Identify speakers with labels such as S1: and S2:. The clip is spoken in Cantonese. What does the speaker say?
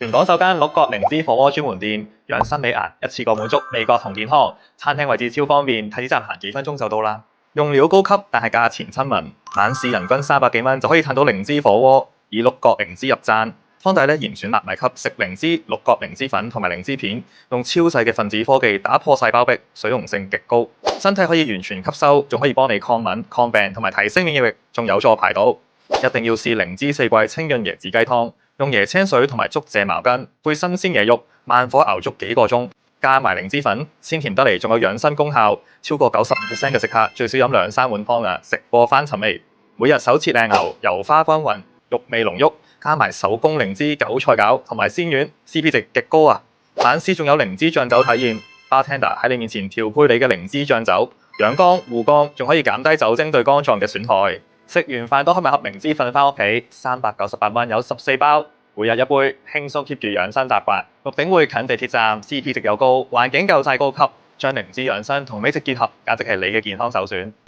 S1: 全港首間鹿角靈芝火鍋專門店，養生美顏，一次過滿足味覺同健康。餐廳位置超方便，太子站行幾分鐘就到啦。用料高級，但係價錢親民，晚市人均300幾蚊就可以嘆到靈芝火鍋，以鹿角靈芝入讚。湯底嚴選納米級食靈芝、鹿角靈芝粉同埋靈芝片，用超細嘅分子科技打破細胞壁，水溶性極高，身體可以完全吸收，仲可以幫你抗敏、抗病同埋提升免疫力，仲有助排毒。一定要試靈芝四季清潤椰子雞湯。用椰青水同埋竹蔗茅根配新鮮椰肉，慢火熬足幾個鐘，加埋靈芝粉，鮮甜得嚟，仲有養生功效。超過95%嘅食客最少飲2-3碗湯啊，食過翻尋味。每日手切靚牛，油花均勻，肉味濃郁，加埋手工靈芝韭菜餃同埋鮮丸 ，CP 值極高啊！晚市仲有靈芝醬酒體驗，bartender 喺你面前調配你嘅靈芝醬酒，養肝護肝，仲可以減低酒精對肝臟嘅損害。食完飯都可以買盒靈芝粉返屋企，398蚊有14包，每日一杯，輕鬆 keep 住養生習慣。鹿鼎會近地鐵站，CP 值又高，環境夠晒高級，將靈芝養生同美食結合，簡直係你嘅健康首選。